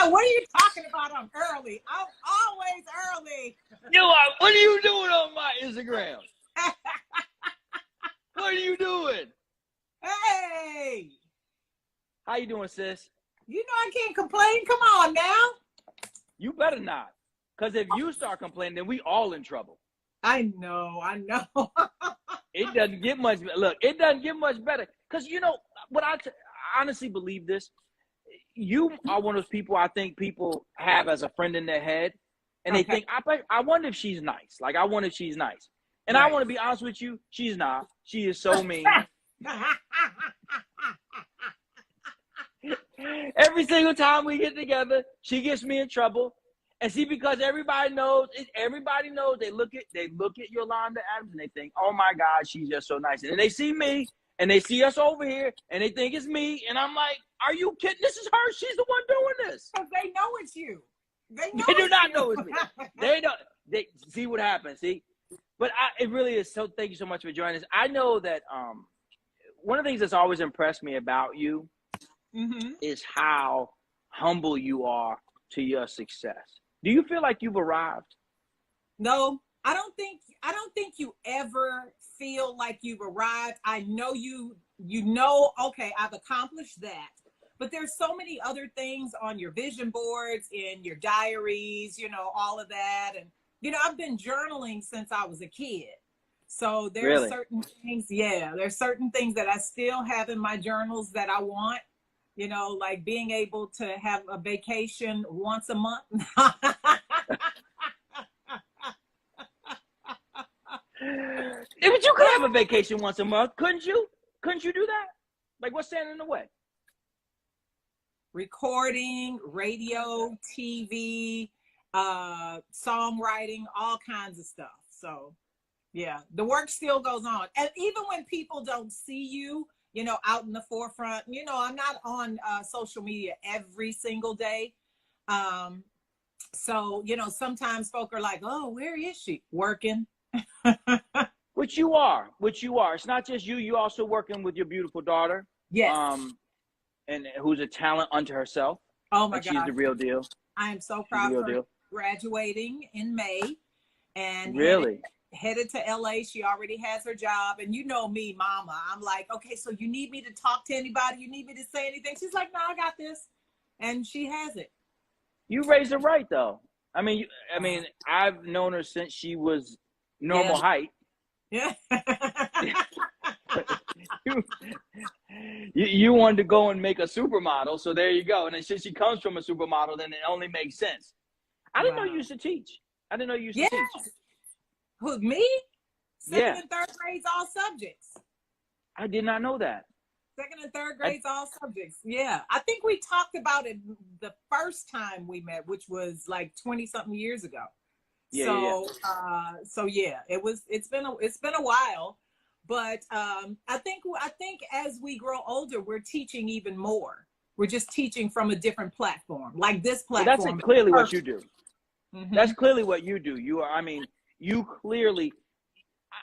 what are you talking about? I'm early. I'm always early. You are. What are you doing on my Instagram? What are you doing? Hey. How you doing, sis? You know I can't complain. Come on now. You better not. Because if you start complaining, then we all in trouble. I know. It doesn't get much. Look, it doesn't get much better. Because you know what? I honestly believe this. You are one of those people I think people have as a friend in their head, and they think, I wonder if she's nice. Like, I wonder if she's nice. And right. I want to be honest with you, she's not. She is so mean. Every single time we get together, she gets me in trouble. And see, because everybody knows, they look at Yolanda Adams and they think, oh my God, she's just so nice. And then they see me and they see us over here and they think it's me. And I'm like, are you kidding? This is her. She's the one doing this. Because they know it's you. They do not know it's me. They don't. They see what happens. See, but it really is. So thank you so much for joining us. I know that one of the things that's always impressed me about you is how humble you are to your success. Do you feel like you've arrived? No, I don't think you ever feel like you've arrived. I know you know, okay, I've accomplished that. But there's so many other things on your vision boards, in your diaries, you know, all of that. And, you know, I've been journaling since I was a kid. So there's certain things, there's certain things that I still have in my journals that I want, you know, like being able to have a vacation once a month. But you could have a vacation once a month, couldn't you? Couldn't you do that? Like, what's standing in the way? Recording, radio, TV, songwriting, all kinds of stuff. So, yeah, the work still goes on. And even when people don't see you, you know, out in the forefront, you know, I'm not on social media every single day. So, you know, sometimes folk are like, oh, where is she? Working. Which you are. It's not just you. You also working with your beautiful daughter. Yes. And who's a talent unto herself. Oh my God. She's the real deal. I am so proud of her. Graduating in May. And really headed to LA. She already has her job. And you know me, mama. I'm like, okay, so you need me to talk to anybody? You need me to say anything? She's like, no, I got this. And she has it. You raised her right, though. I mean, I've known her since she was normal height. Yeah. You wanted to go and make a supermodel, so there you go. And then since she comes from a supermodel, then it only makes sense. I didn't know you used to teach. I didn't know you used to teach. Who, me? Second and third grades, all subjects. I did not know that. Second and third grades, all subjects. Yeah. I think we talked about it the first time we met, which was like 20-something years ago. It's been a while. But I think as we grow older, we're teaching even more. We're just teaching from a different platform, like this platform. That's clearly what you do. That's clearly what you do. You clearly,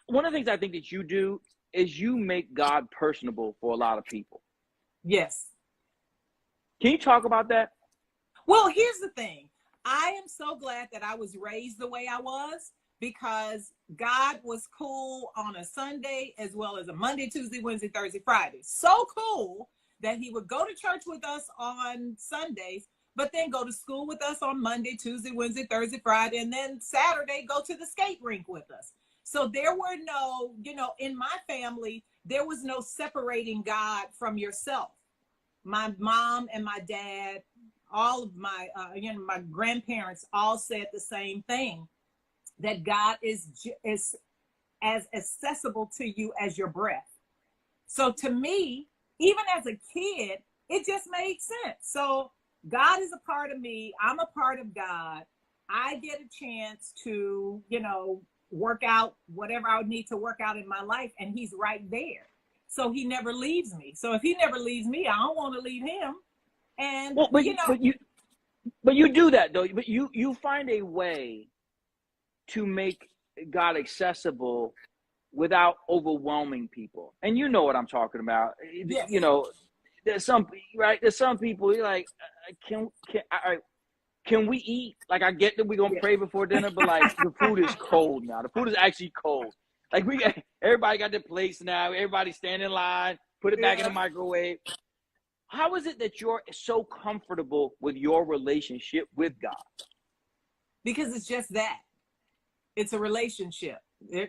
one of the things I think that you do is you make God personable for a lot of people. Yes. Can you talk about that? Well, here's the thing. I am so glad that I was raised the way I was, because God was cool on a Sunday as well as a Monday, Tuesday, Wednesday, Thursday, Friday. So cool that he would go to church with us on Sundays, but then go to school with us on Monday, Tuesday, Wednesday, Thursday, Friday, and then Saturday go to the skate rink with us. So there were no, you know, in my family, there was no separating God from yourself. My mom and my dad, all of my, my grandparents all said the same thing. That God is as accessible to you as your breath. So to me, even as a kid, it just made sense. So God is a part of me. I'm a part of God. I get a chance to, you know, work out whatever I would need to work out in my life, and he's right there. So he never leaves me. So if he never leaves me, I don't want to leave him. And well, but you do that though. But you find a way to make God accessible without overwhelming people. And you know what I'm talking about. Yes. You know, there's some people you're like, can we eat? Like, I get that we're going to pray before dinner, but like the food is cold now. The food is actually cold. Like everybody got their plates now. Everybody stand in line, put it back in the microwave. How is it that you're so comfortable with your relationship with God? Because it's just that. It's a relationship.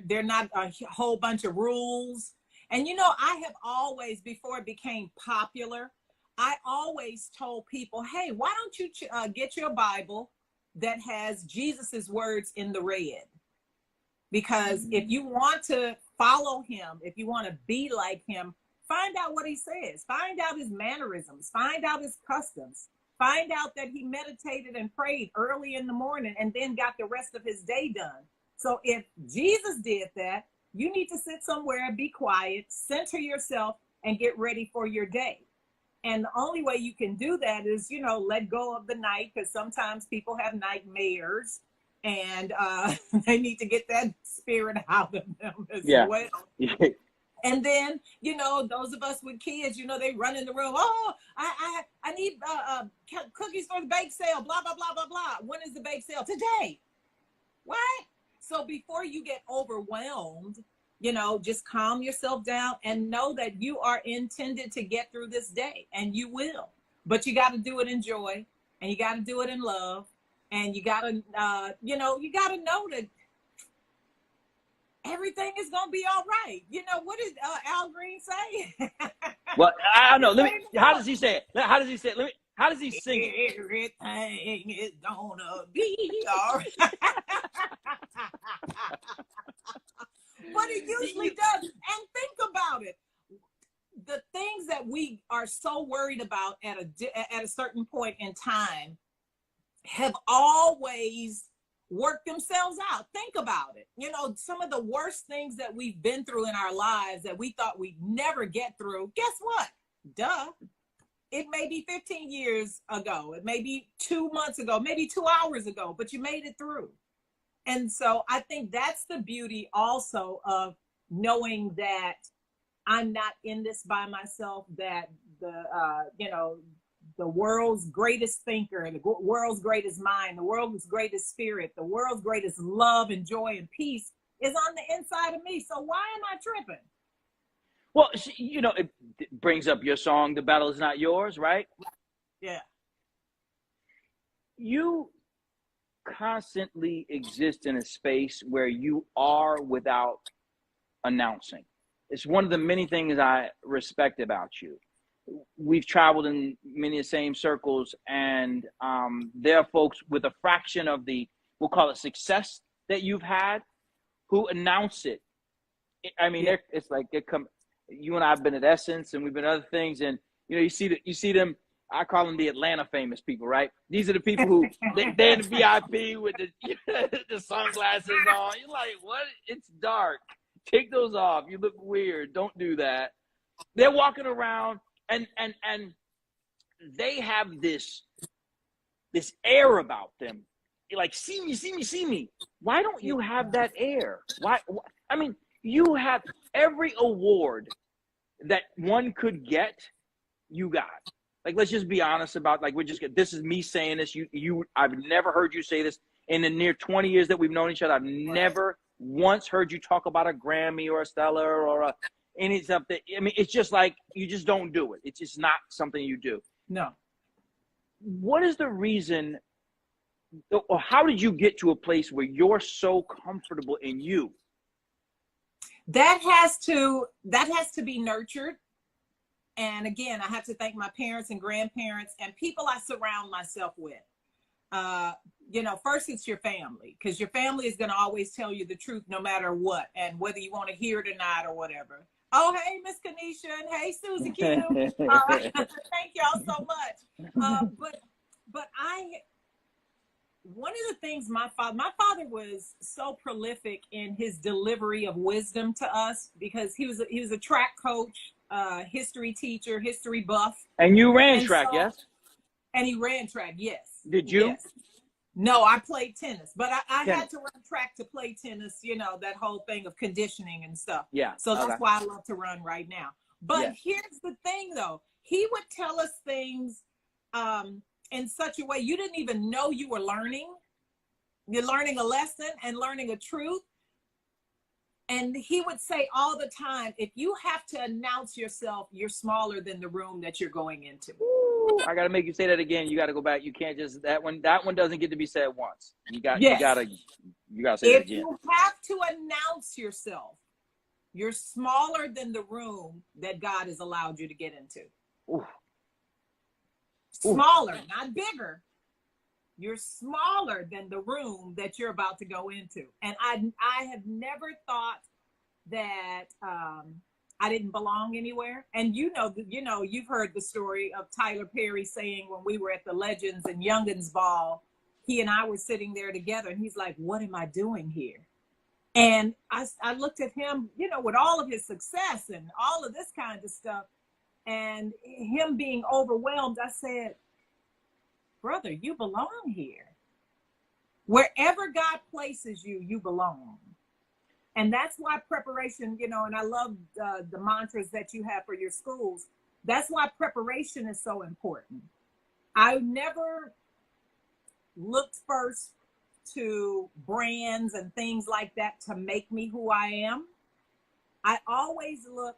They're not a whole bunch of rules. And, you know, I have always, before it became popular, I always told people, hey, why don't you get your Bible that has Jesus's words in the red? Because if you want to follow him, if you want to be like him, find out what he says. Find out his mannerisms. Find out his customs. Find out that he meditated and prayed early in the morning and then got the rest of his day done. So if Jesus did that, you need to sit somewhere, be quiet, center yourself, and get ready for your day. And the only way you can do that is, you know, let go of the night, because sometimes people have nightmares, and they need to get that spirit out of them as well. And then, you know, those of us with kids, you know, they run in the room. Oh, I need cookies for the bake sale, blah, blah, blah, blah, blah. When is the bake sale? Today. What? So before you get overwhelmed, you know, just calm yourself down and know that you are intended to get through this day, and you will. But you got to do it in joy, and you got to do it in love, and you got to, you know, you got to know that everything is going to be all right. You know, what did Al Green say? Well, I don't know. How does he say it? How does he say it? How does he sing it? Everything is going to be all right. But it usually does. And think about it. The things that we are so worried about at a certain point in time have always worked themselves out. Think about it. You know, some of the worst things that we've been through in our lives that we thought we'd never get through, guess what? Duh. It may be 15 years ago. It may be 2 months ago, maybe 2 hours ago, but you made it through. And so I think that's the beauty also of knowing that I'm not in this by myself, that you know, the world's greatest thinker, the world's greatest mind, the world's greatest spirit, the world's greatest love and joy and peace is on the inside of me. So why am I tripping? Well, you know, it brings up your song, "The Battle Is Not Yours," right? Yeah. You constantly exist in a space where you are without announcing. It's one of the many things I respect about you. We've traveled in many of the same circles, and there are folks with a fraction of the, we'll call it, success that you've had, who announce it. I mean, it's like they come. You and I have been at Essence, and we've been other things, and you know, you see them. I call them the Atlanta famous people, right? These are the people who they're in the VIP with the sunglasses on. You're like, what? It's dark. Take those off. You look weird. Don't do that. They're walking around, and they have this air about them. You're like, see me, see me, see me. Why don't you have that air? Why? I mean, you have every award that one could get, you got. Like, let's just be honest about, like, this is me saying this. I've never heard you say this in the near 20 years that we've known each other. I've never once heard you talk about a Grammy or a Stellar or any something. I mean, it's just like, you just don't do it. It's just not something you do. No. What is the reason, or how did you get to a place where you're so comfortable in you? That has to be nurtured. And again, I have to thank my parents and grandparents and people I surround myself with. You know, first it's your family, because your family is going to always tell you the truth no matter what, and whether you want to hear it or not or whatever. Oh, hey, Miss Kanisha, and hey, Susie Q. Thank y'all so much. But one of the things my father was so prolific in his delivery of wisdom to us, because he was a track coach, history teacher, history buff. And you ran track, yes? And he ran track, yes. Did you? Yes. No, I played tennis, but I had to run track to play tennis, you know, that whole thing of conditioning and stuff. Yeah. So that's why I love to run right now. But here's the thing, though. He would tell us things in such a way you didn't even know you were learning. You're learning a lesson and learning a truth. And he would say all the time, if you have to announce yourself, you're smaller than the room that you're going into. Ooh, I got to make you say that again. You got to go back. You can't just, that one doesn't get to be said once. You got to say that again. If you have to announce yourself, you're smaller than the room that God has allowed you to get into. Ooh. Smaller, not bigger. You're smaller than the room that you're about to go into. And I have never thought that I didn't belong anywhere. And you've heard the story of Tyler Perry saying when we were at the Legends and Youngins Ball, he and I were sitting there together and he's like, what am I doing here? And I looked at him, with all of his success and all of this kind of stuff and him being overwhelmed. I said, brother, you belong here. Wherever God places you, you belong. And that's why preparation, and I love the mantras that you have for your schools. That's why preparation is so important. I never looked first to brands and things like that to make me who I am. I always look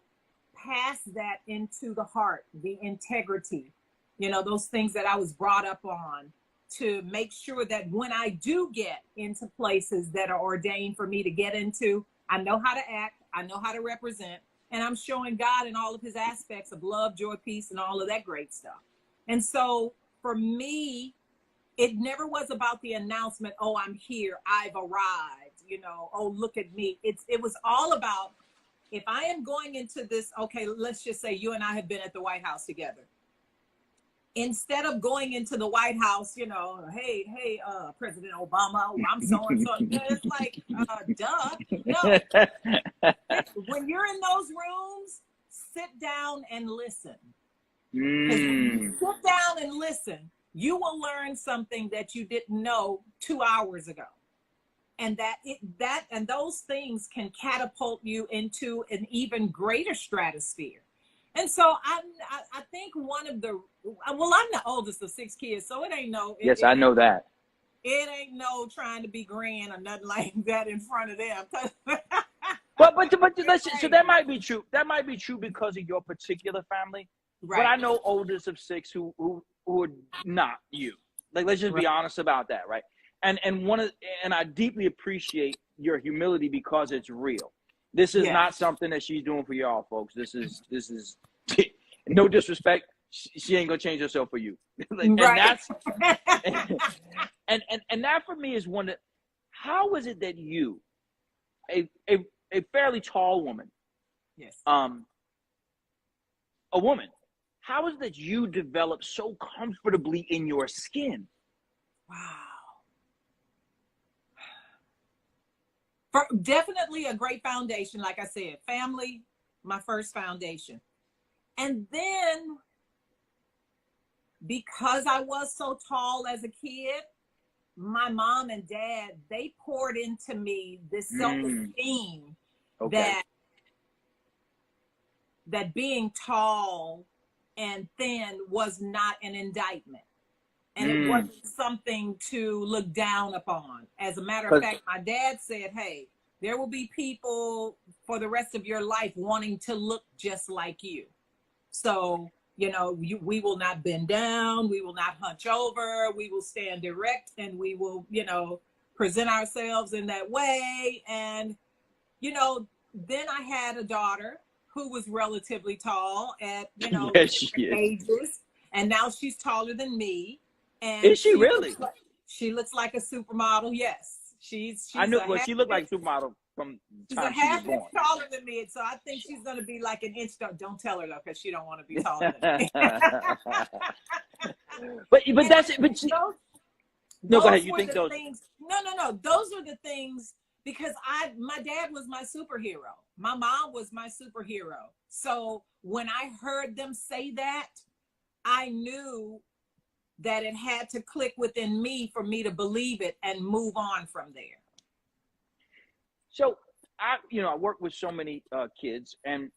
past that into the heart, the integrity, those things that I was brought up on, to make sure that when I do get into places that are ordained for me to get into, I know how to act, I know how to represent, and I'm showing God in all of his aspects of love, joy, peace, and all of that great stuff. And so for me, it never was about the announcement, oh, I'm here, I've arrived, oh, look at me. It was all about, if I am going into this, okay, let's just say you and I have been at the White House together. Instead of going into the White House, hey, President Obama, I'm so-and-so. It's like, duh. No. When you're in those rooms, sit down and listen. Because when you sit down and listen, you will learn something that you didn't know 2 hours ago. And and those things can catapult you into an even greater stratosphere. And so I think I'm the oldest of 6 kids, so it ain't no. Yes, I know that. It ain't no trying to be grand or nothing like that in front of them. but so that might be true. That might be true because of your particular family. Right. But I know oldest of 6 who are not you. Like, let's just be honest about that, right? And I deeply appreciate your humility because it's real. This is not something that she's doing for y'all, folks. This is no disrespect. She ain't gonna change herself for you. And that's and that for me is one that, how is it that you, a fairly tall woman, a woman, how is it that you develop so comfortably in your skin? Wow. Definitely a great foundation, like I said, family, my first foundation. And then because I was so tall as a kid, my mom and dad, they poured into me this self-esteem that being tall and thin was not an indictment. And it wasn't something to look down upon. As a matter of fact, my dad said, hey, there will be people for the rest of your life wanting to look just like you. So, we will not bend down. We will not hunch over. We will stand erect and we will, present ourselves in that way. And, then I had a daughter who was relatively tall at, ages. And now she's taller than me. And is she really? She looks like a supermodel. Yes, she's. I knew. Well, she looked like a supermodel from the time she was born. She's a half inch taller than me, so I think she's going to be like an inch. Don't tell her though, because she don't want to be taller than me. but that's it. But no, go ahead. You think those? Things, no. Those are the things because my dad was my superhero. My mom was my superhero. So when I heard them say that, I knew that it had to click within me for me to believe it and move on from there. So I work with so many kids, and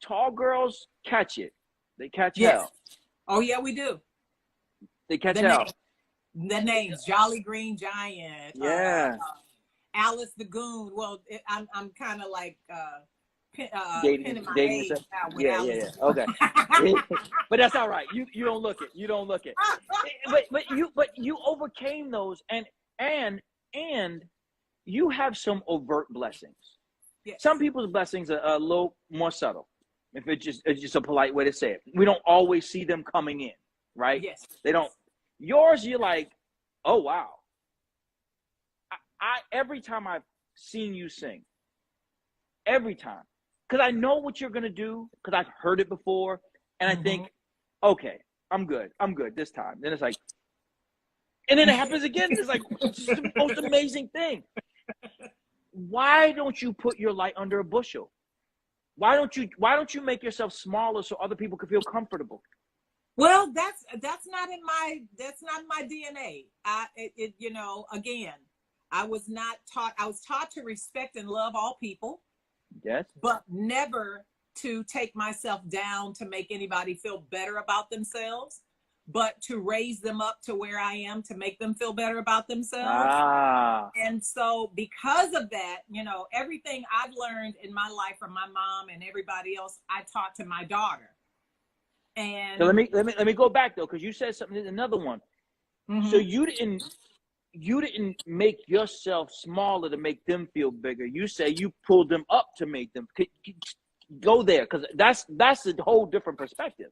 tall girls catch it. They catch hell. Oh yeah, we do. They catch hell. The names Jolly Green Giant. Yeah. Alice the Goon. Well, I'm kind of like Dating yourself. now with Yeah, Alice. Okay. But that's all right. You don't look it. You don't look it. But you overcame those, and you have some overt blessings. Yes. Some people's blessings are a little more subtle. If it's just a polite way to say it. We don't always see them coming in, right? Yes. They don't. Yours, you're like, oh wow. I every time I've seen you sing, every time, because I know what you're gonna do, because I've heard it before, and I think, okay, I'm good this time. Then it's like, and then it happens again. It's like, it's just the most amazing thing. Why don't you put your light under a bushel? Why don't you make yourself smaller so other people can feel comfortable? Well, that's not in my DNA. Again, I was taught to respect and love all people. Yes. But never to take myself down to make anybody feel better about themselves, but to raise them up to where I am to make them feel better about themselves. And so because of that, everything I've learned in my life from my mom and everybody else, I taught to my daughter. And so let me go back though, because you said something, another one. So you didn't make yourself smaller to make them feel bigger. You say you pulled them up to make them go there, because that's a whole different perspective.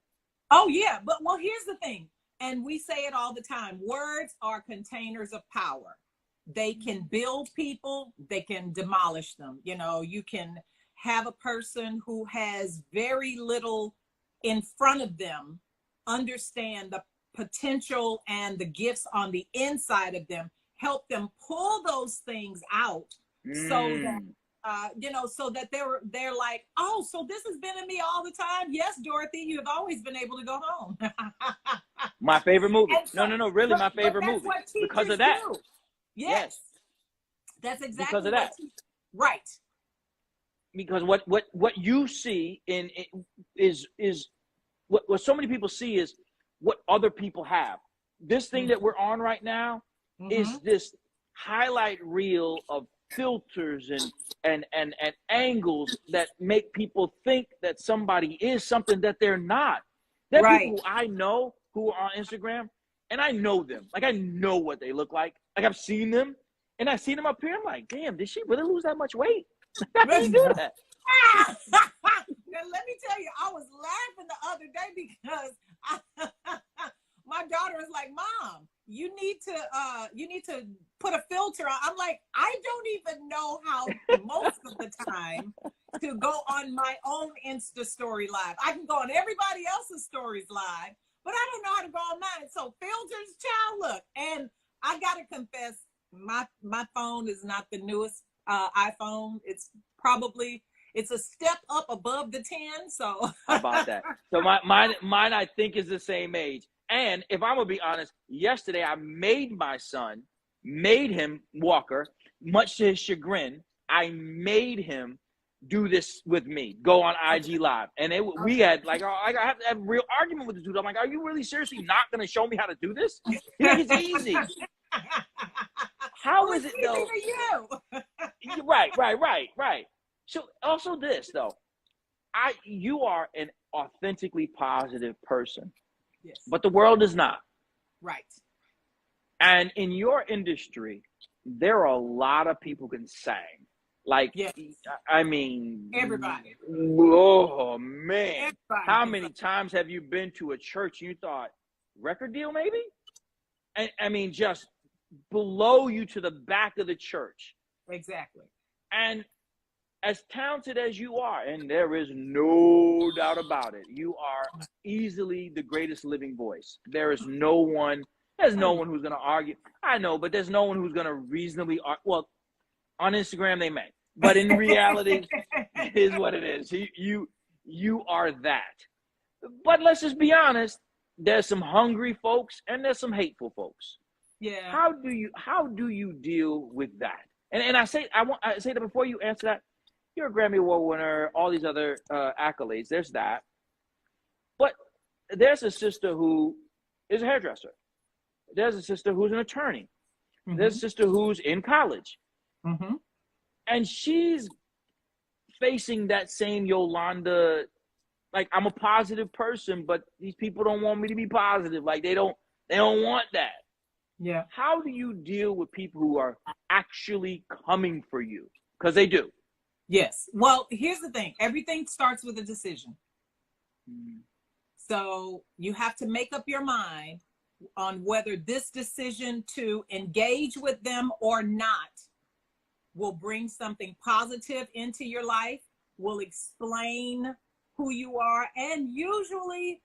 Oh yeah, but well, here's the thing, and we say it all the time. Words are containers of power. They can build people, they can demolish them. You can have a person who has very little in front of them understand the potential and the gifts on the inside of them, help them pull those things out so that so that they're like, oh, so this has been in me all the time. Yes, Dorothy, you have always been able to go home. My favorite movie. So, no, really, my favorite movie. Because of that. Do. Yes. That's exactly because of that. Right. Because what you see is what so many people see is what other people have. This thing that we're on right now is this highlight reel of filters and angles that make people think that somebody is something that they're not. There are people who I know who are on Instagram, and I know them. Like, I know what they look like. Like, I've seen them, and I've seen them up here. I'm like, damn, did she really lose that much weight? I didn't do that. Now, let me tell you, I was laughing the other day because my daughter was like, Mom, you need to put a filter on. I'm like, I don't even know how most of the time to go on my own Insta story live. I can go on everybody else's stories live, but I don't know how to go on mine. So filters, child, look. And I gotta confess, my phone is not the newest iPhone. It's a step up above the 10. So how about that? So mine I think is the same age. And if I'm gonna be honest, yesterday I made him Walker, much to his chagrin. I made him do this with me, go on IG Live, and we had like I have to have a real argument with the dude. I'm like, are you really seriously not gonna show me how to do this? He's like, it's easy. How is it though? You? Right. So also this though, you are an authentically positive person. Yes. But the world is not. Right. And in your industry, there are a lot of people who can sing. Like, yes. I mean, everybody. Oh man. Everybody. How many times have you been to a church and you thought, record deal maybe? And I mean, just below you to the back of the church. Exactly. And as talented as you are, and there is no doubt about it, you are easily the greatest living voice. There's no one who's going to argue. I know, but there's no one who's going to reasonably argue. Well, on Instagram they may, but in reality, it is what it is. You are that. But let's just be honest. There's some hungry folks and there's some hateful folks. Yeah. How do you deal with that? And I say that before you answer that. You're a Grammy Award winner, all these other accolades. There's that. But there's a sister who is a hairdresser. There's a sister who's an attorney. Mm-hmm. There's a sister who's in college. Mm-hmm. And she's facing that same Yolanda, like, I'm a positive person, but these people don't want me to be positive. Like, they don't want that. Yeah. How do you deal with people who are actually coming for you? Because they do. Yes. Well, here's the thing. Everything starts with a decision. So you have to make up your mind on whether this decision to engage with them or not will bring something positive into your life, will explain who you are. And usually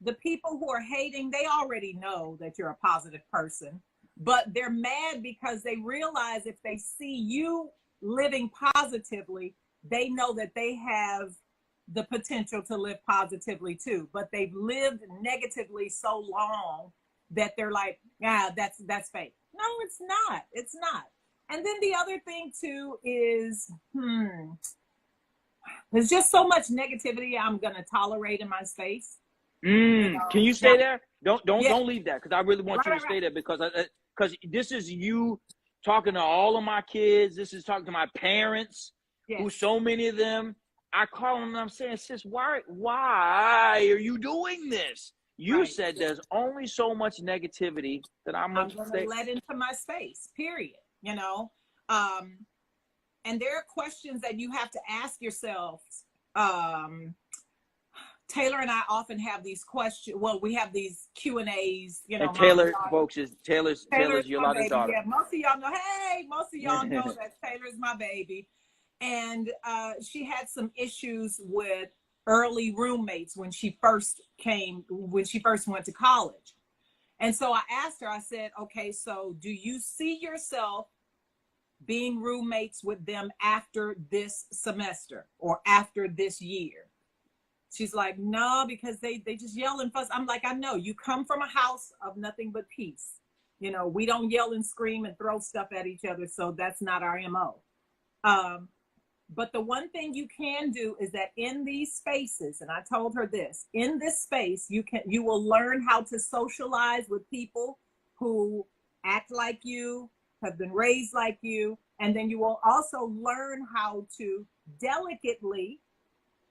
the people who are hating, they already know that you're a positive person, but they're mad because they realize if they see you living positively, they know that they have the potential to live positively too, but they've lived negatively so long that they're like, yeah, that's fake. No, it's not. It's not. And then the other thing too is, there's just so much negativity I'm gonna tolerate in my space. Can you stay there? Don't leave that, because I really want you to stay there, because this is you talking to all of my kids. This is talking to my parents, who so many of them. I call them and I'm saying, sis, why are you doing this? You said there's only so much negativity that I'm gonna let into my space, period. You know, and there are questions that you have to ask yourselves. Taylor and I often have these questions. Well, we have these Q&As, you know. And Taylor, folks, is Taylor's Yolanda's daughter. Yeah, most of y'all know. Hey, most of y'all know that Taylor's my baby. And she had some issues with early roommates when she first went to college. And so I asked her, I said, okay, so do you see yourself being roommates with them after this semester or after this year? She's like, no, because they just yell and fuss. I'm like, I know, you come from a house of nothing but peace. You know, we don't yell and scream and throw stuff at each other. So that's not our MO. But the one thing you can do is that in these spaces, and I told her this, in this space, you will learn how to socialize with people who act like you, have been raised like you, and then you will also learn how to delicately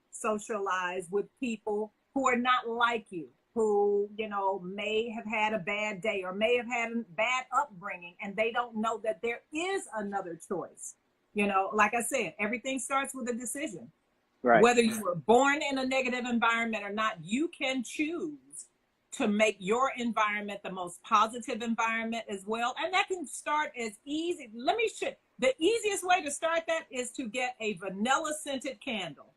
socialize with people who are not like you, who, you know, may have had a bad day or may have had a bad upbringing, and they don't know that there is another choice. You know, like I said, everything starts with a decision. Right. Whether you were born in a negative environment or not, you can choose to make your environment the most positive environment as well. And that can start as easy. The easiest way to start that is to get a vanilla scented candle.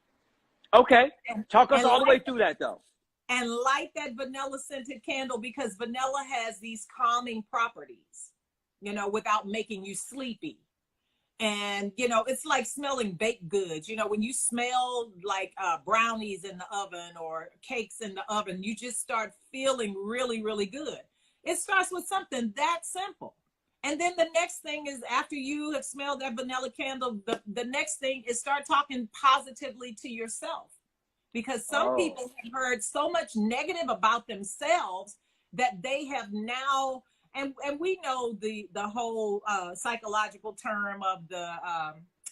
Okay. Talk us all the way through that, though. And light that vanilla scented candle, because vanilla has these calming properties, you know, without making you sleepy. And, you know, it's like smelling baked goods. You know, when you smell like brownies in the oven or cakes in the oven, you just start feeling really, really good. It starts with something that simple. And then the next thing is, after you have smelled that vanilla candle, the next thing is start talking positively to yourself. Because some people have heard so much negative about themselves that they have now, and we know the whole psychological term of the,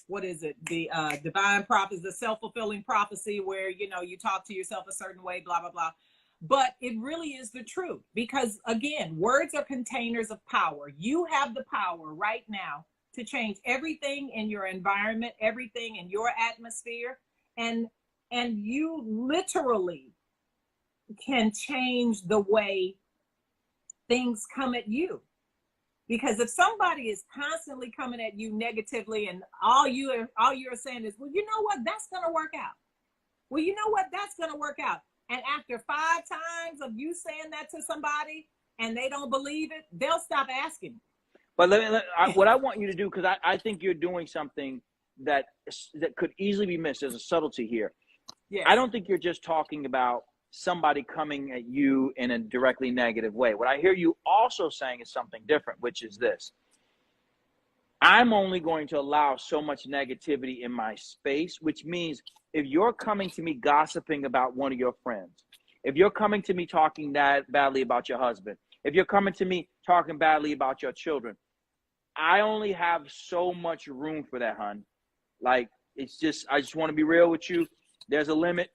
what is it? The divine prophecy, the self-fulfilling prophecy, where, you know, you talk to yourself a certain way, blah, blah, blah. But it really is the truth, because again, words are containers of power. You have the power right now to change everything in your environment, everything in your atmosphere. And you literally can change the way things come at you. Because if somebody is constantly coming at you negatively, and all you're saying is, well, you know what, that's going to work out. Well, you know what, that's going to work out. And after 5 times of you saying that to somebody and they don't believe it, they'll stop asking. But what I want you to do, because I think you're doing something that could easily be missed. There's a subtlety here. Yes. I don't think you're just talking about somebody coming at you in a directly negative way. What I hear you also saying is something different, which is this. I'm only going to allow so much negativity in my space, which means if you're coming to me gossiping about one of your friends, if you're coming to me talking that badly about your husband, if you're coming to me talking badly about your children, I only have so much room for that, hon. Like, it's just, I just want to be real with you. There's a limit.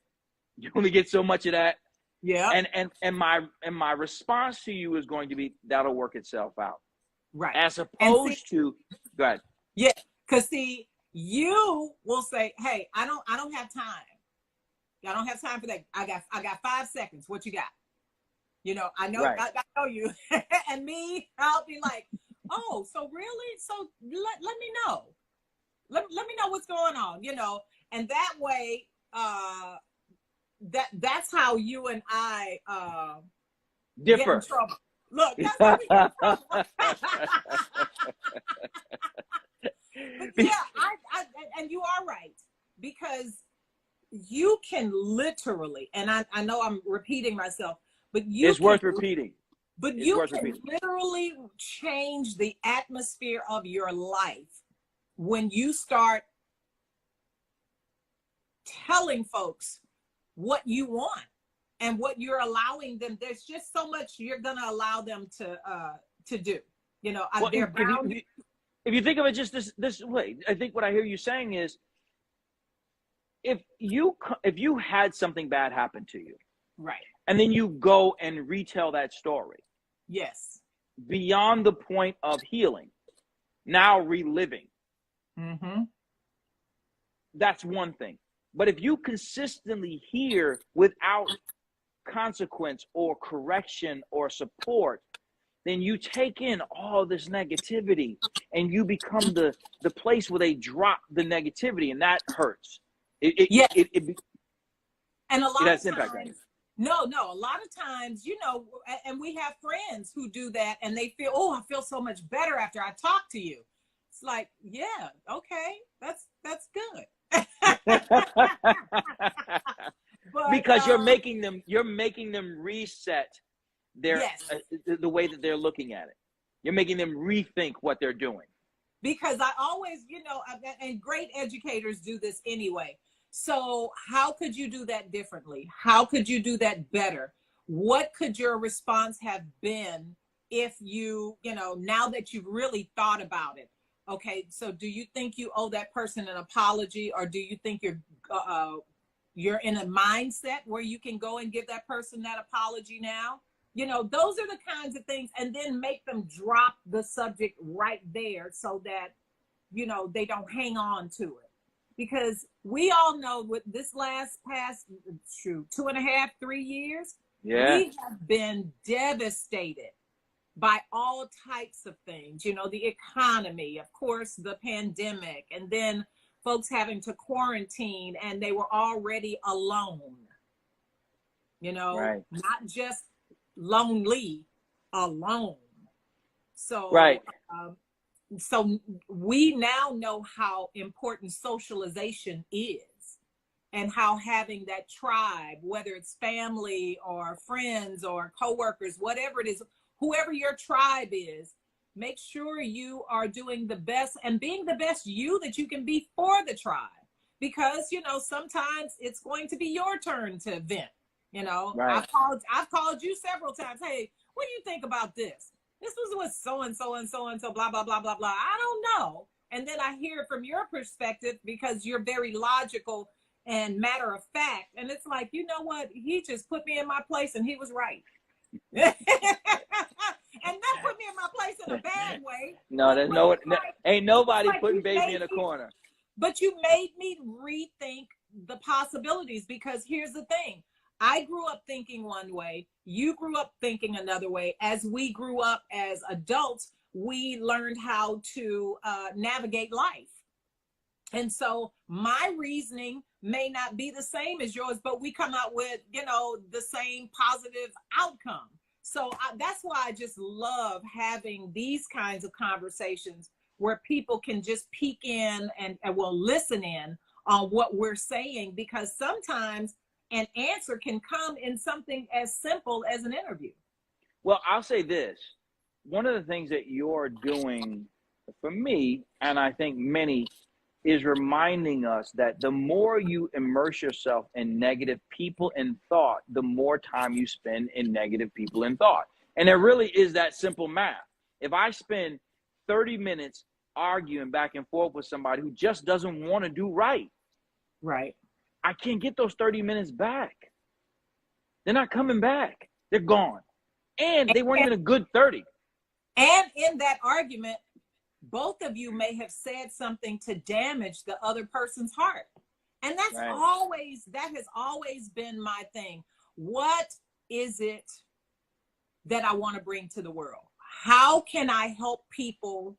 You only get so much of that. Yeah. And my response to you is going to be, that'll work itself out. Right. As opposed to, go ahead. Yeah. Cause see, you will say, hey, I don't have time. I don't have time for that. I got 5 seconds. What you got? You know, I know, Right. I know you. And me, I'll be like, oh, so really? So let me know. Let me know what's going on, you know. And that way, that's how you and I differ. get in trouble. Look, that's how we get in trouble. But yeah, and you are right, because you can literally, and I know I'm repeating myself, but it's worth repeating. But you can literally change the atmosphere of your life when you start telling folks what you want and what you're allowing them. There's just so much you're going to allow them to do. You know, well, they're bound. If you think of it just this way, I think what I hear you saying is, if you had something bad happen to you, right, and then you go and retell that story, yes, beyond the point of healing, now reliving, that's one thing. But if you consistently hear without consequence or correction or support, then you take in all this negativity, and you become the place where they drop the negativity, and that hurts. And a lot of impact times, no, a lot of times, you know, and we have friends who do that, and they feel, oh, I feel so much better after I talk to you. It's like, yeah, okay, that's good. But, because you're making them reset their the way that they're looking at it. You're making them rethink what they're doing. Because I always, you know, and great educators do this anyway. So how could you do that differently? How could you do that better? What could your response have been if you know, now that you've really thought about it? Okay, so do you think you owe that person an apology, or do you think you're in a mindset where you can go and give that person that apology now? You know, those are the kinds of things, and then make them drop the subject right there so that, you know, they don't hang on to it. Because we all know with this past 2.5, 3 years, we have been devastated by all types of things, you know, the economy, of course, the pandemic, and then folks having to quarantine, and they were already alone, you know, not just lonely, alone. So, so we now know how important socialization is, and how having that tribe, whether it's family or friends or coworkers, whatever it is, whoever your tribe is, make sure you are doing the best and being the best you that you can be for the tribe. Because, you know, sometimes it's going to be your turn to vent. You know, I've called you several times. Hey, what do you think about this? This was with so-and-so and so-and-so, blah, blah, blah, blah, blah. I don't know. And then I hear it from your perspective, because you're very logical and matter of fact. And it's like, you know what? He just put me in my place, and he was right. And not put me in my place in a bad way. No, there's ain't nobody putting baby in a corner. But you made me rethink the possibilities, because here's the thing. I grew up thinking one way. You grew up thinking another way. As we grew up as adults, we learned how to navigate life. And so my reasoning may not be the same as yours, but we come out with, you know, the same positive outcome. So that's why I just love having these kinds of conversations where people can just peek in and will listen in on what we're saying, because sometimes an answer can come in something as simple as an interview. Well, I'll say this. One of the things that you're doing for me, and I think many, is reminding us that the more you immerse yourself in negative people and thought, the more time you spend in negative people and thought. And there really is that simple math. If I spend 30 minutes arguing back and forth with somebody who just doesn't want to do right, I can't get those 30 minutes back. They're not coming back. They're gone. And they weren't even a good 30. And in that argument, both of you may have said something to damage the other person's heart. And that has always been my thing. What is it that I want to bring to the world? How can I help people?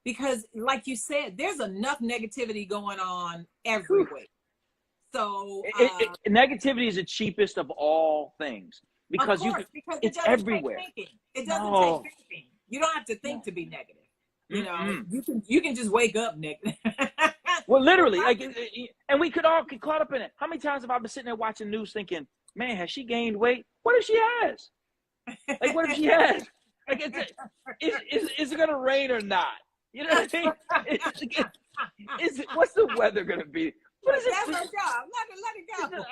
Because like you said, there's enough negativity going on everywhere. So negativity is the cheapest of all things, because it's everywhere. It doesn't take thinking. You don't have to think to be negative. You know, you can just wake up negative. Well, literally, like, and we could all get caught up in it. How many times have I been sitting there watching news thinking, man, has she gained weight? What if she has? Like, what if she has? Like, is it gonna rain or not? You know what I mean? What's the weather gonna be? What is it? That's her job. Let it go.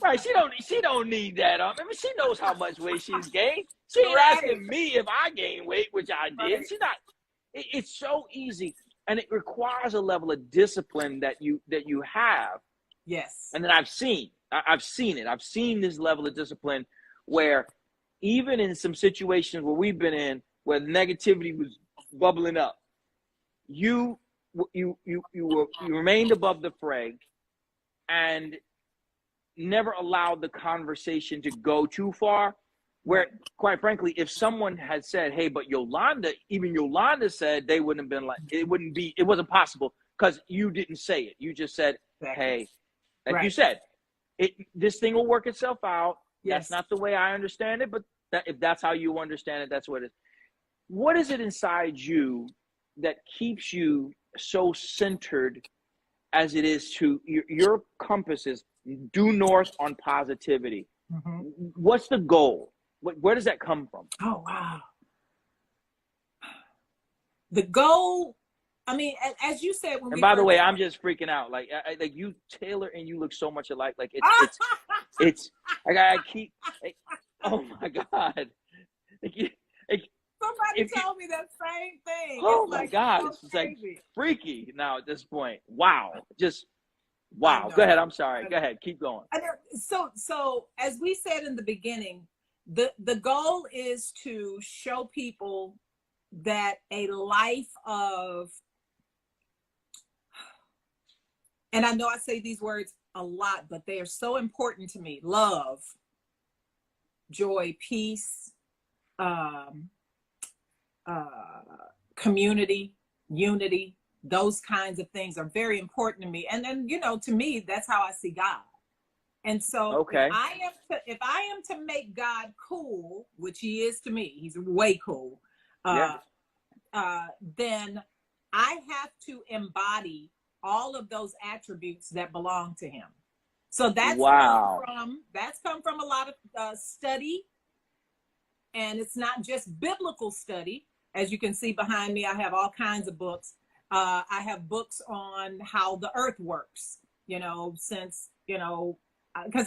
Right? She don't need that. I mean, she knows how much weight she's gained. She ain't asking me if I gained weight, which I did. She's not. It's so easy, and it requires a level of discipline that you have. Yes. And then I've seen it. I've seen this level of discipline where even in some situations where we've been in where negativity was bubbling up, you remained above the fray and never allowed the conversation to go too far. Where, quite frankly, if someone had said, hey, but Yolanda said, they wouldn't have been like, it wasn't possible, because you didn't say it. You just said, hey, like you said, this thing will work itself out. Yes. That's not the way I understand it, but if that's how you understand it, that's what it is. What is it inside you that keeps you so centered as it is to your compass is due north on positivity? Mm-hmm. What's the goal? Where does that come from? Oh, wow. The goal, I mean, as you said, and by the way, I'm just freaking out. Like, like you, Taylor, and you look so much alike. Like it's like I keep. Like, oh my God! Somebody told me that same thing. Oh my God! It's like freaky now at this point. Wow! Just wow. Go ahead. I'm sorry. Go ahead. Keep going. So as we said in the beginning, the goal is to show people that a life of, and I know I say these words a lot, but they are so important to me: love, joy, peace, community, unity. Those kinds of things are very important to me. And then, to me, that's how I see God. And so if I am to make God cool, which he is to me, he's way cool, then I have to embody all of those attributes that belong to him. So that's come from a lot of study, and it's not just biblical study. As you can see behind me, I have all kinds of books. I have books on how the earth works, because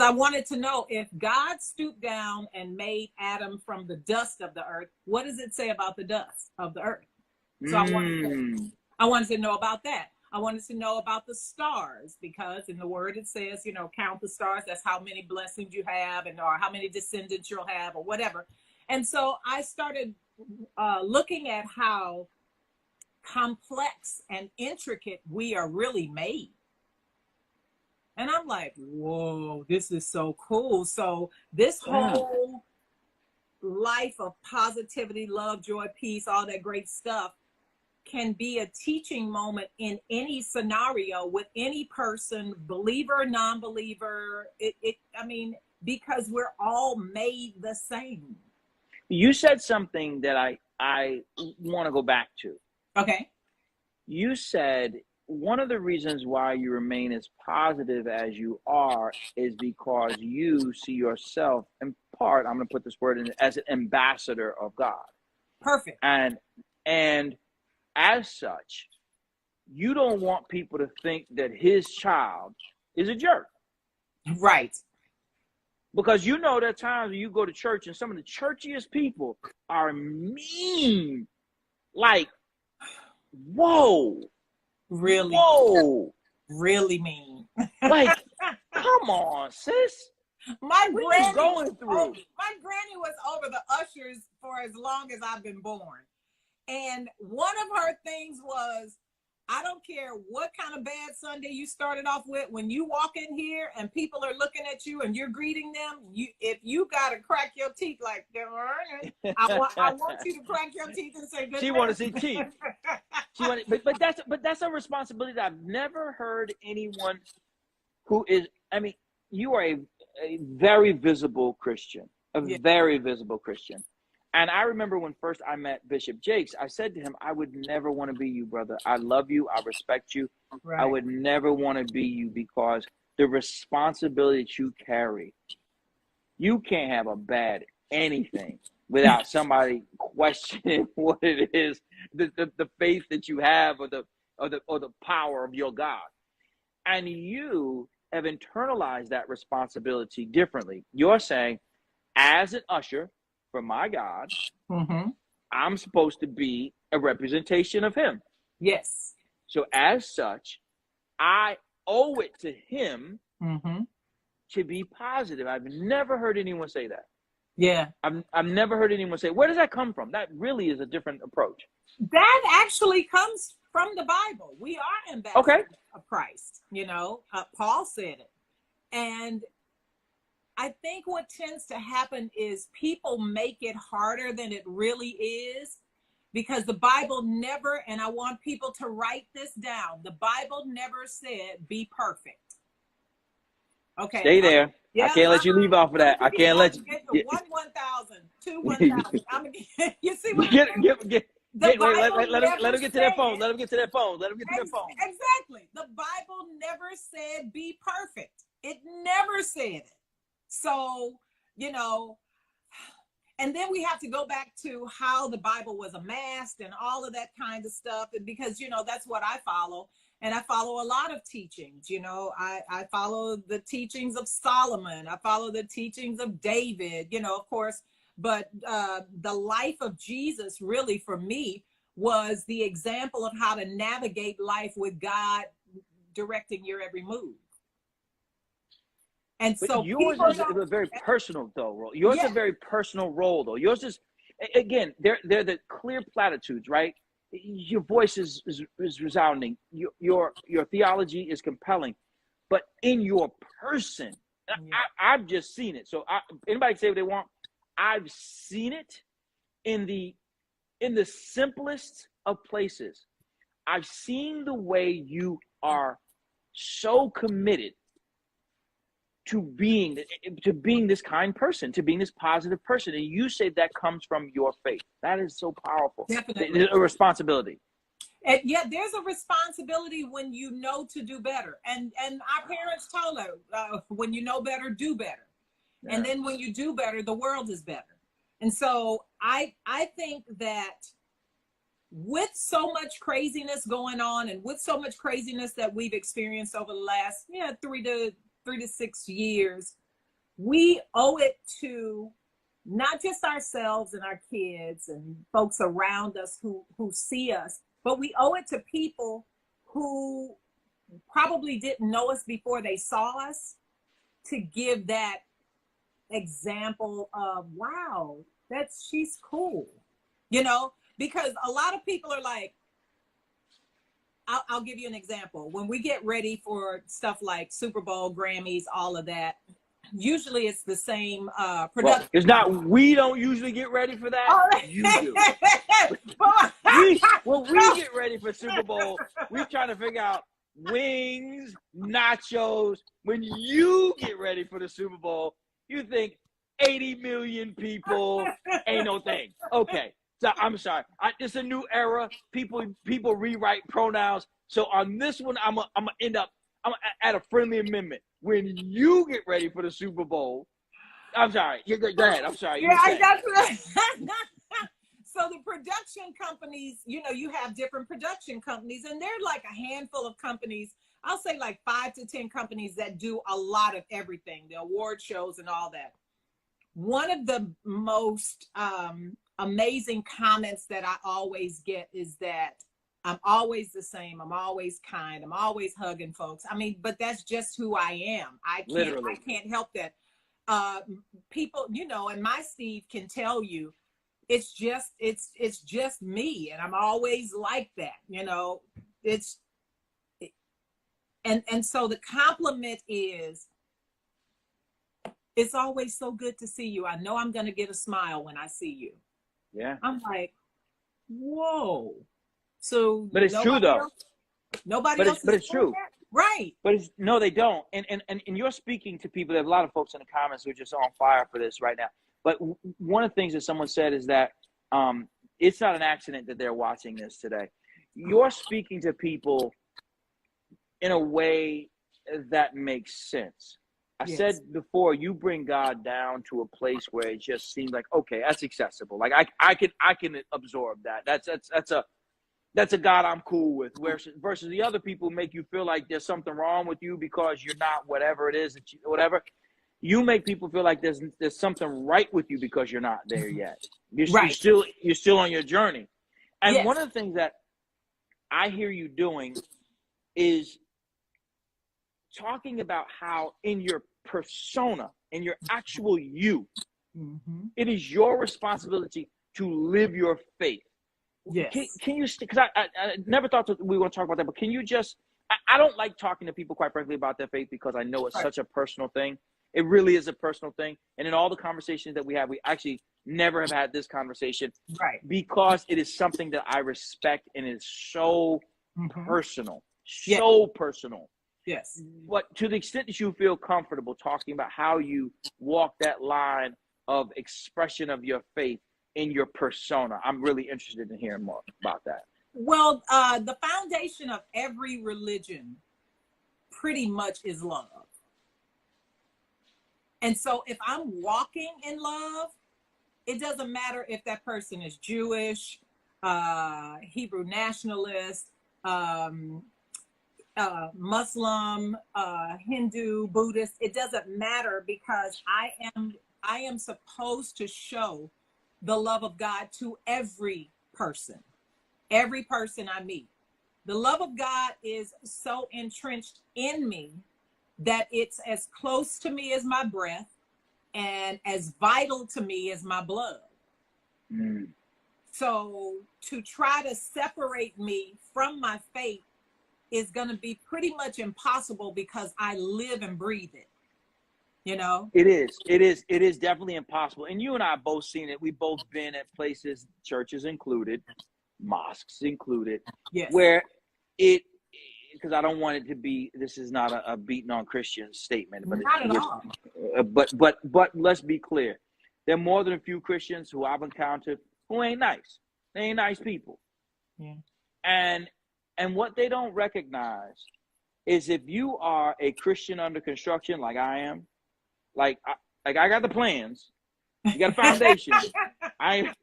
I wanted to know, if God stooped down and made Adam from the dust of the earth, what does it say about the dust of the earth? So I wanted to know about that. I wanted to know about the stars, because in the word it says, count the stars. That's how many blessings you have, or how many descendants you'll have, or whatever. And so I started looking at how complex and intricate we are really made. And I'm like, whoa, this is so cool. So this whole life of positivity, love, joy, peace, all that great stuff can be a teaching moment in any scenario with any person, believer, non-believer. Because we're all made the same. You said something that I want to go back to. Okay. You said one of the reasons why you remain as positive as you are is because you see yourself, in part, I'm going to put this word in, as an ambassador of God. Perfect. And as such, you don't want people to think that his child is a jerk. Right. Because you know there are times when you go to church and some of the churchiest people are mean. Like, whoa. Really, Whoa. really mean. Like, come on, sis. My What are you granny going was through? my granny was over the ushers for as long as I've been born. And one of her things was, I don't care what kind of bad Sunday you started off with, when you walk in here and people are looking at you and you're greeting them, if you gotta crack your teeth like they're earning, I want you to crack your teeth and say good. She want to see teeth. But that's a responsibility that I've never heard anyone who is. I mean, you are a very visible Christian, very visible Christian. And I remember when first I met Bishop Jakes, I said to him, I would never want to be you, brother. I love you. I respect you. Right. I would never want to be you, because the responsibility that you carry, you can't have a bad anything without somebody questioning what it is, the faith that you have, or the power of your God. And you have internalized that responsibility differently. You're saying, as an usher for my God, I'm supposed to be a representation of him. Yes. So as such, I owe it to him to be positive. I've never heard anyone say that. Yeah. I've never heard anyone say, where does that come from? That really is a different approach. That actually comes from the Bible. We are ambassadors of Christ. You know, Paul said it. And I think what tends to happen is people make it harder than it really is, because the Bible never, and I want people to write this down, the Bible never said be perfect. Okay. Stay there. I can't let you leave off of that. I can't let you get 1,000, 2, 1,000. I'm gonna get, you see what let him get to their phone. Let him get to their phone. Exactly. The Bible never said be perfect. It never said it. So, you know, and then we have to go back to how the Bible was amassed and all of that kind of stuff. And because, you know, that's what I follow. And I follow a lot of teachings. You know, I follow the teachings of Solomon. I follow the teachings of David, you know, of course. But the life of Jesus really, for me, was the example of how to navigate life with God directing your every move. And but so yours is a very personal though. Yours is a very personal role though. Yours is, again, they're the clear platitudes, right? Your voice is resounding. Your theology is compelling, but in your person, I've just seen it. So anybody can say what they want. I've seen it in the simplest of places. I've seen the way you are so committed to being this kind person, to being this positive person. And you say that comes from your faith. That is so powerful. Definitely. There's a responsibility. And there's a responsibility when you know to do better. And our parents told us, when you know better, do better. Yeah. And then when you do better, the world is better. And so I think that with so much craziness going on, and with so much craziness that we've experienced over the last 3 to 6 years, we owe it to not just ourselves and our kids and folks around us who see us, but we owe it to people who probably didn't know us before they saw us, to give that example of, wow, she's cool, you know, because a lot of people are like, I'll give you an example. When we get ready for stuff like Super Bowl, Grammys, all of that, usually it's the same production. Well, it's not. We don't usually get ready for that. Oh. You do. When we get ready for Super Bowl, we're trying to figure out wings, nachos. When you get ready for the Super Bowl, you think 80 million people ain't no thing. Okay. So I'm sorry. It's a new era. People rewrite pronouns. So on this one, I'm gonna end up at a friendly amendment. When you get ready for the Super Bowl, I'm sorry. Go ahead. I'm sorry. Yeah, I got that. So the production companies, you know, you have different production companies, and they're like a handful of companies. I'll say like 5 to 10 companies that do a lot of everything, the award shows and all that. One of the most amazing comments that I always get is that I'm always the same. I'm always kind. I'm always hugging folks. I mean, but that's just who I am. I can't help that. People, you know, and my Steve can tell you, it's just me, and I'm always like that. You know, and so the compliment is, it's always so good to see you. I know I'm going to get a smile when I see you. Yeah. I'm like, whoa. So, but it's true though. Nobody else. But it's true. That? Right. But no, they don't. And you're speaking to people. There's a lot of folks in the comments who are just on fire for this right now. But one of the things that someone said is that it's not an accident that they're watching this today. You're speaking to people in a way that makes sense. I said before, you bring God down to a place where it just seems like, okay, that's accessible. Like I can absorb that. That's a God I'm cool with. Versus the other people make you feel like there's something wrong with you because you're not whatever it is that you, whatever. You make people feel like there's something right with you because you're not there yet. You're still on your journey. And one of the things that I hear you doing is talking about how in your persona, in your actual you, it is your responsibility to live your faith. Yes. Can you, because I never thought that we were going to talk about that, but can you just, I don't like talking to people, quite frankly, about their faith because I know it's such a personal thing. It really is a personal thing. And in all the conversations that we have, we actually never have had this conversation. Right. Because it is something that I respect and is so personal. So personal. Yes. But to the extent that you feel comfortable talking about how you walk that line of expression of your faith in your persona, I'm really interested in hearing more about that. Well, the foundation of every religion pretty much is love. And so if I'm walking in love, it doesn't matter if that person is Jewish, Hebrew nationalist, Muslim, Hindu, Buddhist. It doesn't matter, because I am supposed to show the love of God to every person I meet. The love of God is so entrenched in me that it's as close to me as my breath and as vital to me as my blood. So to try to separate me from my faith is going to be pretty much impossible, because I live and breathe it. You know, it is definitely impossible. And you and I have both seen it. We've both been at places, churches included, mosques included, where because I don't want it to be, this is not a beating on Christian statement, but not at all. But let's be clear. There are more than a few Christians who I've encountered who ain't nice. They ain't nice people. Yeah. And what they don't recognize is, if you are a Christian under construction, like I am, like I got the plans, you got a foundation. I'm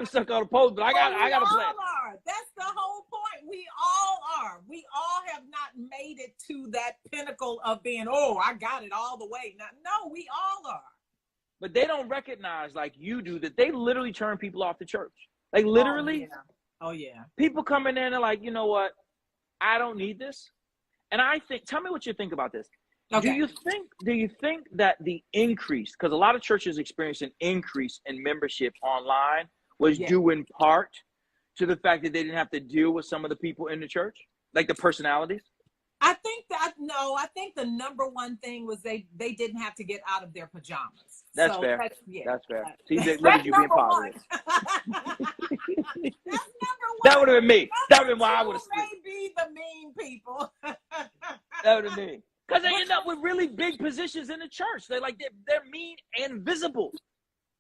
stuck on a post, but I got a plan. That's the whole point. We all are. We all have not made it to that pinnacle of being, oh, I got it all the way. No, we all are. But they don't recognize, like you do, that they literally turn people off the church. Like literally. Oh yeah. People come in there and they're like, you know what? I don't need this. And I think, tell me what you think about this. Okay. Do you think that the increase, because a lot of churches experience an increase in membership online, was due in part to the fact that they didn't have to deal with some of the people in the church, like the personalities? I think the number one thing was they didn't have to get out of their pajamas. That's fair. That's fair. See, look at you being positive. That's number one. That would have been me. That would have been why I would have may be the mean people. That would have been me. Because they end up with really big positions in the church. They're mean and visible.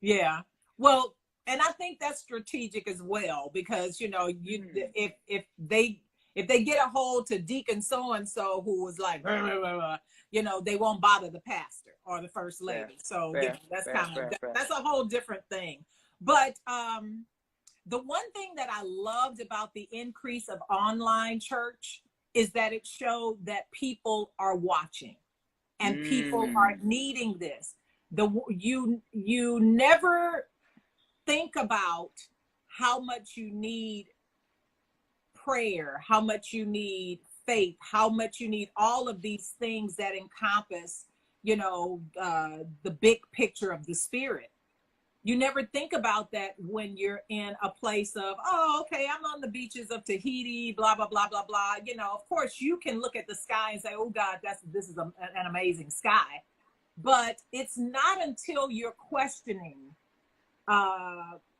Yeah. Well, and I think that's strategic as well, because if they get a hold to Deacon so-and-so who was like, they won't bother the pastor or the first lady. That's a whole different thing. But The one thing that I loved about the increase of online church is that it showed that people are watching and people are needing this. You never think about how much you need prayer, how much you need faith, how much you need all of these things that encompass, the big picture of the spirit. You never think about that when you're in a place of, oh, okay, I'm on the beaches of Tahiti, blah, blah, blah, blah, blah. Of course, you can look at the sky and say, oh, God, this is an amazing sky. But it's not until you're questioning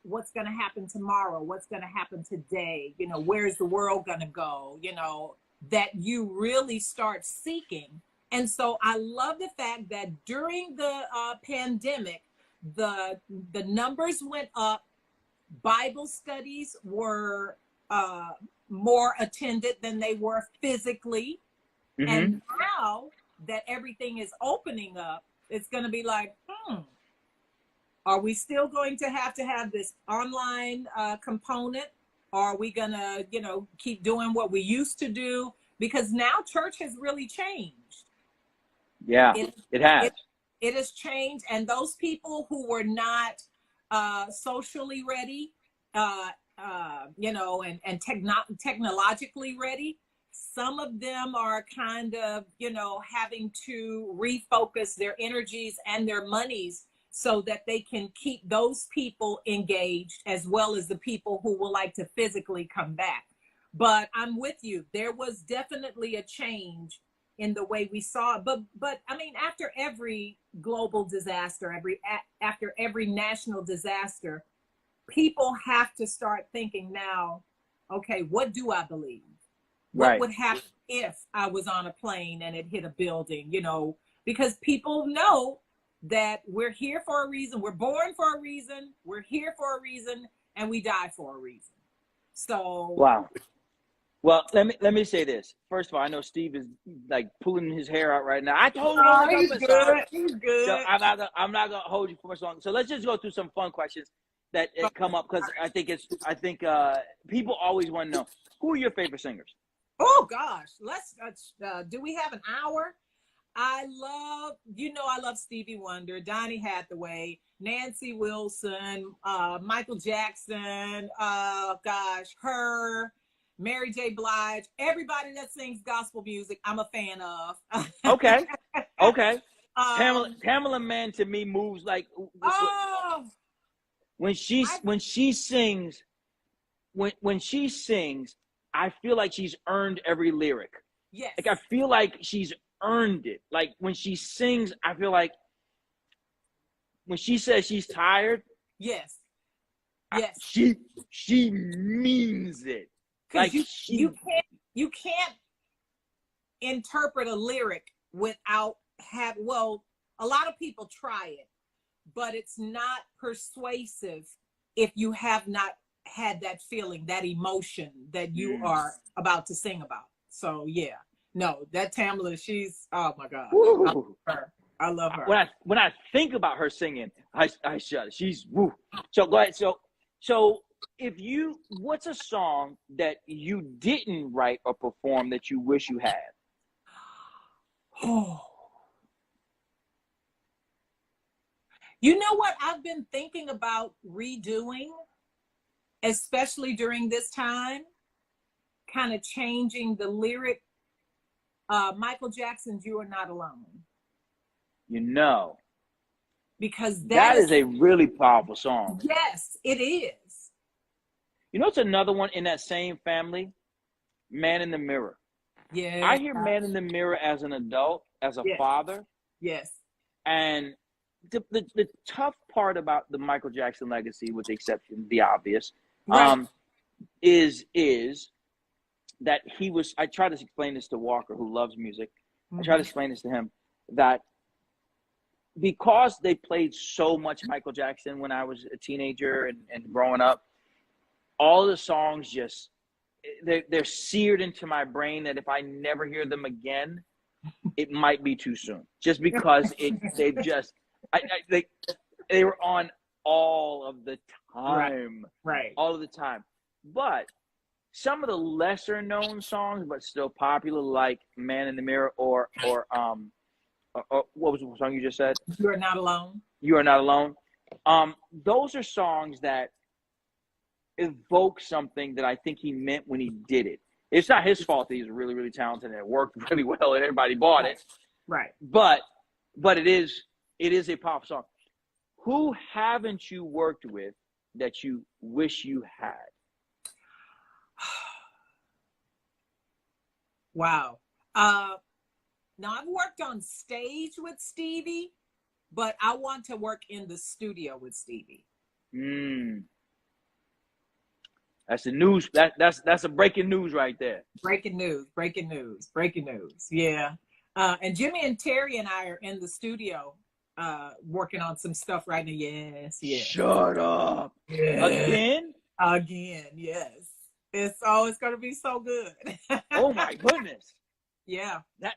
what's going to happen tomorrow, what's going to happen today, where's the world going to go, that you really start seeking. And so I love the fact that during the pandemic, the numbers went up. Bible studies were more attended than they were physically. And now that everything is opening up, it's going to be like, are we still going to have this online component? Or are we going to, keep doing what we used to do? Because now church has really changed. Yeah, it has. It has changed, and those people who were not socially ready, and technologically ready, some of them are kind of, having to refocus their energies and their monies so that they can keep those people engaged as well as the people who would like to physically come back. But I'm with you. There was definitely a change in the way we saw it. But I mean, after every global disaster, after every national disaster, people have to start thinking now, okay, what do I believe? What would happen if I was on a plane and it hit a building, because people know that we're here for a reason. We're born for a reason. We're here for a reason, and we die for a reason. So wow. Well, let me say this. First of all, I know Steve is like pulling his hair out right now. I told him he's good. He's good. So I'm not gonna hold you for much longer. So let's just go through some fun questions that come up because I think people always want to know, who are your favorite singers? Oh gosh, let's do we have an hour? I love Stevie Wonder, Donny Hathaway, Nancy Wilson, Michael Jackson, her, Mary J. Blige, everybody that sings gospel music, I'm a fan of. Okay. Pamela Mann to me moves like when she sings, I feel like she's earned every lyric. Yes. Like I feel like she's earned it. Like when she sings, I feel like when she says she's tired. Yes. She means it. Like you can't interpret a lyric without a lot of people try it, but it's not persuasive if you have not had that feeling, that emotion that you are about to sing about. So yeah, no, that Tamla, she's, oh my God. I love her. When I think about her singing, I shut. She's woo. So go ahead. So what's a song that you didn't write or perform that you wish you had? Oh. You know what I've been thinking about redoing, especially during this time, kind of changing the lyric. Michael Jackson's "You Are Not Alone." Because that is a really powerful song. Yes, it is. It's another one in that same family, "Man in the Mirror." Yeah. I hear "Man in the Mirror" as an adult, as a father. Yes. And the tough part about the Michael Jackson legacy, with the exception of the obvious, is that I try to explain this to Walker, who loves music. I try to explain this to him, that because they played so much Michael Jackson when I was a teenager and growing up, all the songs just, they're seared into my brain that if I never hear them again, it might be too soon. Just because they were on all of the time. Right. All of the time. But some of the lesser known songs, but still popular, like Man in the Mirror or what was the song you just said? You Are Not Alone. You Are Not Alone. Those are songs that evoke something that I think he meant when he did it. It's not his fault that he's really, really talented and it worked really well and everybody bought it. Right. But it is a pop song. Who haven't you worked with that you wish you had? Wow. Now I've worked on stage with Stevie, but I want to work in the studio with Stevie. That's the news. That's a breaking news right there. Breaking news. Yeah. And Jimmy and Terry and I are in the studio working on some stuff right now. Yes. Shut up. Yes. Again, yes. It's gonna be so good. Oh my goodness. Yeah. That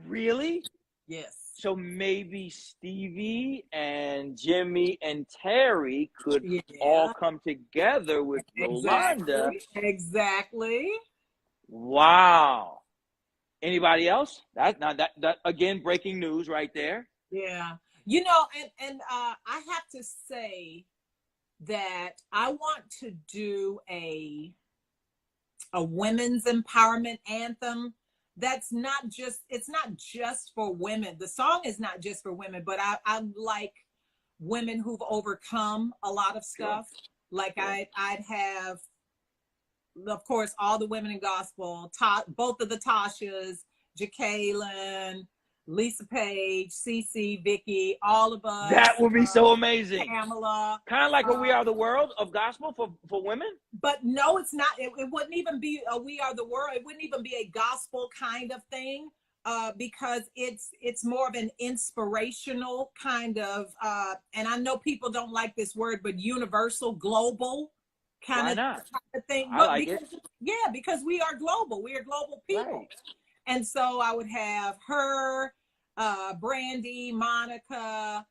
really? Yes. So maybe Stevie and Jimmy and Terry could all come together with Yolanda. Exactly. Wow. Anybody else? That again, breaking news right there. Yeah. You know, and I have to say that I want to do a women's empowerment anthem. It's not just for women. The song is not just for women, but I like women who've overcome a lot of stuff. Sure. Like sure. I'd have, of course, all the women in gospel, both of the Tashas, Jacqueline, Lisa Page, Cece, Vicky, all of us. That would be so amazing. Pamela. Kind of like a We Are the World of gospel for women? But no, it's not. It wouldn't even be a We Are the World. It wouldn't even be a gospel kind of thing because it's more of an inspirational kind of, and I know people don't like this word, but universal, global kind of thing. I like it. Yeah, because we are global. We are global people. Right. And so I would have her, Brandy, Monica,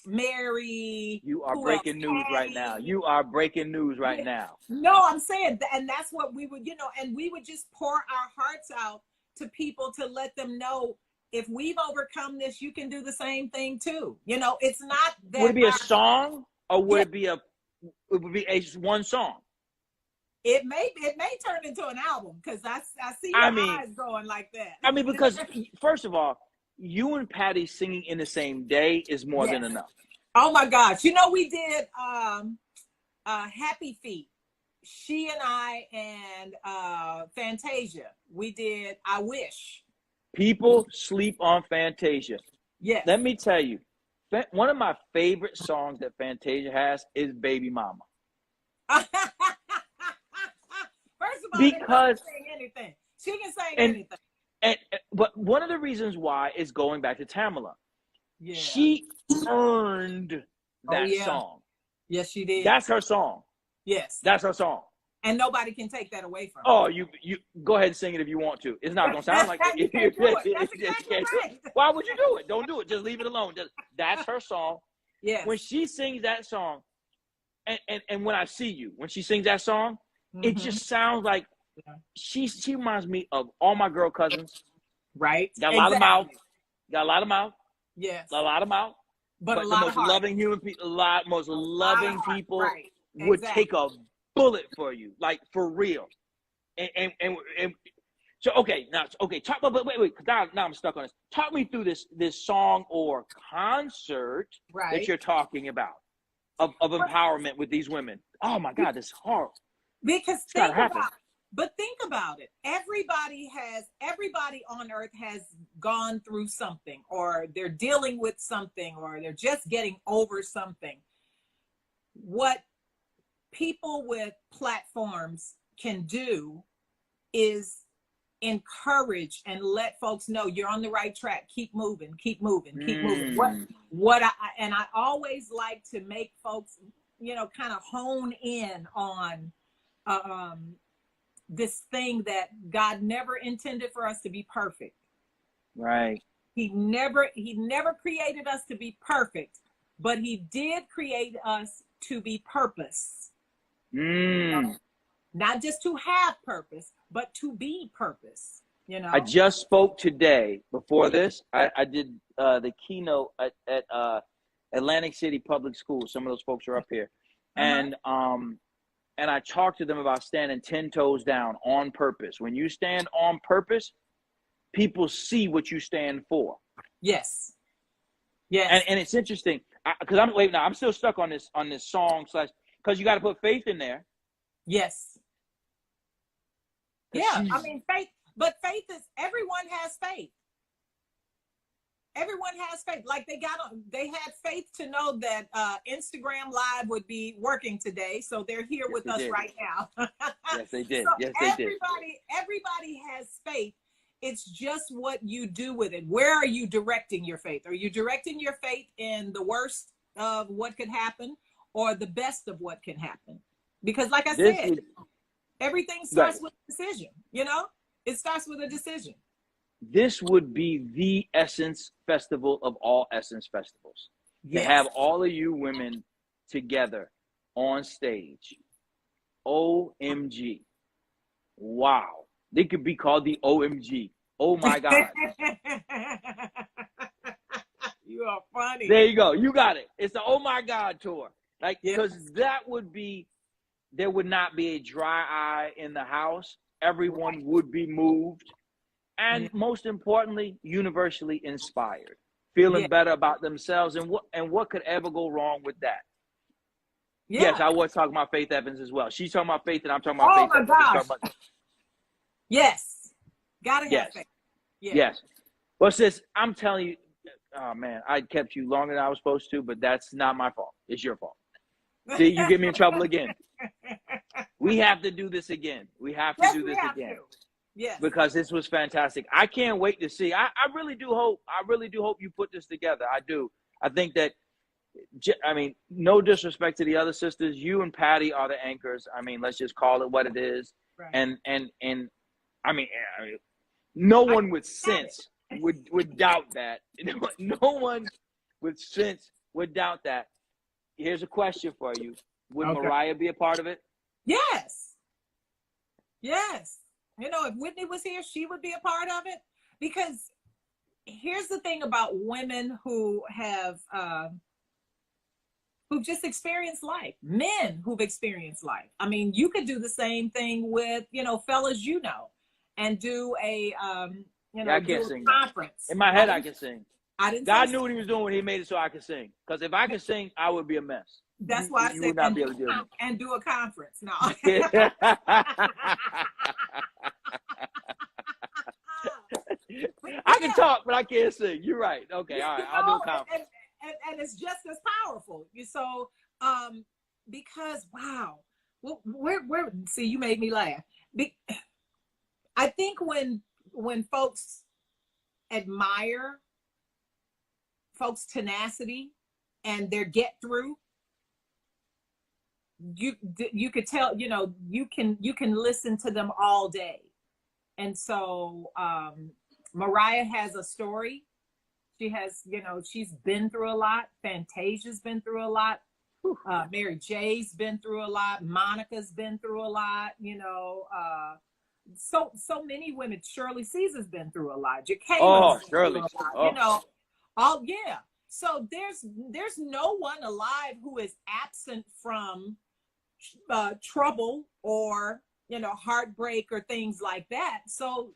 Mary. You are breaking news right now. You are breaking news right now. No, I'm saying, and that's what we would, and we would just pour our hearts out to people to let them know if we've overcome this, you can do the same thing too. It's not that. Would it be a song or would it be one song? It may turn into an album because I see your eyes going like that. I mean, because first of all, you and Patty singing in the same day is more than enough. Oh my gosh. We did Happy Feet. She and I and Fantasia. We did I Wish. People sleep on Fantasia. Yes. Let me tell you, one of my favorite songs that Fantasia has is Baby Mama. First of all, because she can sing anything. She can sing anything. But one of the reasons why is going back to Tamala. Yeah. She earned that song. Yes, she did. That's her song. Yes. That's her song. And nobody can take that away from her. Oh, you go ahead and sing it if you want to. It's not going to sound like it. That's exactly right. Why would you do it? Don't do it. Just leave it alone. That's her song. Yes. When she sings that song, and when I see you, when she sings that song, it just sounds like she reminds me of all my girl cousins. Right. Got a lot of mouth. Got a lot of mouth. Yes. A lot of mouth. But the most loving human people, most loving people would take a bullet for you, like for real. And so talk about wait, now I'm stuck on this. Talk me through this song or concert that you're talking about of empowerment with these women. Oh my God, this is horrible. Because think about it. Everybody on earth has gone through something, or they're dealing with something, or they're just getting over something. What people with platforms can do is encourage and let folks know you're on the right track. Keep moving. I always like to make folks, kind of hone in on this thing that God never intended for us to be perfect. Right. He never created us to be perfect, but he did create us to be purpose. Not just to have purpose, but to be purpose. I just spoke today before this. I did the keynote at Atlantic City Public Schools. Some of those folks are up here. And I talked to them about standing 10 toes down on purpose. When you stand on purpose, people see what you stand for. Yes. Yes. And it's interesting because I'm still stuck on this song / because you got to put faith in there. Yes. Yeah. I mean, faith, but faith is, everyone has faith. Everyone has faith. Like they had faith to know that Instagram Live would be working today. So they're here with us right now. Yes, they did. So yes, they did. Everybody has faith. It's just what you do with it. Where are you directing your faith? Are you directing your faith in the worst of what could happen or the best of what can happen? Because like I said, everything starts with a decision, It starts with a decision. This would be the Essence Festival of all Essence festivals. Yes. To have all of you women together on stage. OMG. Wow. They could be called the OMG. Oh my God. You are funny. There you go. You got it. It's the Oh My God tour. Like, because that would be, there would not be a dry eye in the house. Everyone would be moved. And most importantly, universally inspired, feeling better about themselves. And what could ever go wrong with that? Yeah. Yes, I was talking about Faith Evans as well. She's talking about faith and I'm talking about Faith Evans. Oh my gosh. Yes. Gotta have faith. Yes. Well, sis, I'm telling you, oh man, I kept you longer than I was supposed to, but that's not my fault. It's your fault. See, you get me in trouble again. We have to do this again. We have to do this again. Yes. Because this was fantastic. I can't wait to see. I really do hope you put this together. I do. I think that, I mean, no disrespect to the other sisters. You and Patty are the anchors. I mean, let's just call it what it is. Right. And I mean, no one with sense would doubt that. No one with sense would doubt that. Here's a question for you. Would Mariah be a part of it? Yes. Yes. If Whitney was here, she would be a part of it. Because here's the thing about women who have, who've just experienced life, men who've experienced life. I mean, you could do the same thing with, fellas, and do a, I can't sing conference. In my head, I can sing. God knew what he was doing when he made it so I could sing. Because if I could sing, I would be a mess. That's why I said and do a conference. No. I can talk, but I can't sing. You're right. Okay, all right. I'll do a conference. And it's just as powerful. So, because wow, we're see, you made me laugh. I think when folks admire folks' tenacity and their get through, you could tell, you can listen to them all day. And so Mariah has a story. She has, she's been through a lot. Fantasia's been through a lot. Mary J's been through a lot. Monica's been through a lot. So many women. Shirley Caesar's been through a lot. Shirley. So there's no one alive who is absent from trouble or heartbreak or things like that. So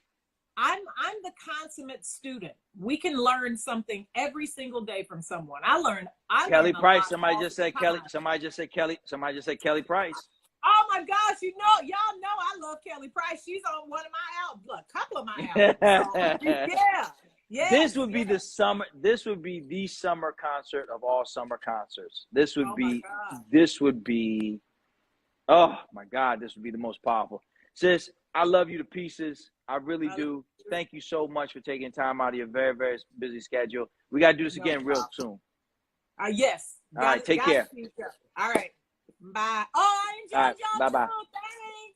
I'm the consummate student. We can learn something every single day from someone. I learn Kelly Price. Somebody just said Kelly. Somebody just said Kelly Price. Oh my gosh, y'all know I love Kelly Price. She's on one of my albums, a couple of my albums. So, yeah. This would be the summer. This would be the summer concert of all summer concerts. This would be. Oh my God, this would be the most powerful. Sis, I love you to pieces. I really do. Thank you so much for taking time out of your very, very busy schedule. We got to do this again real soon. Yes. All right, take care. All right. Bye. Oh, I enjoyed y'all. Bye-bye. Too.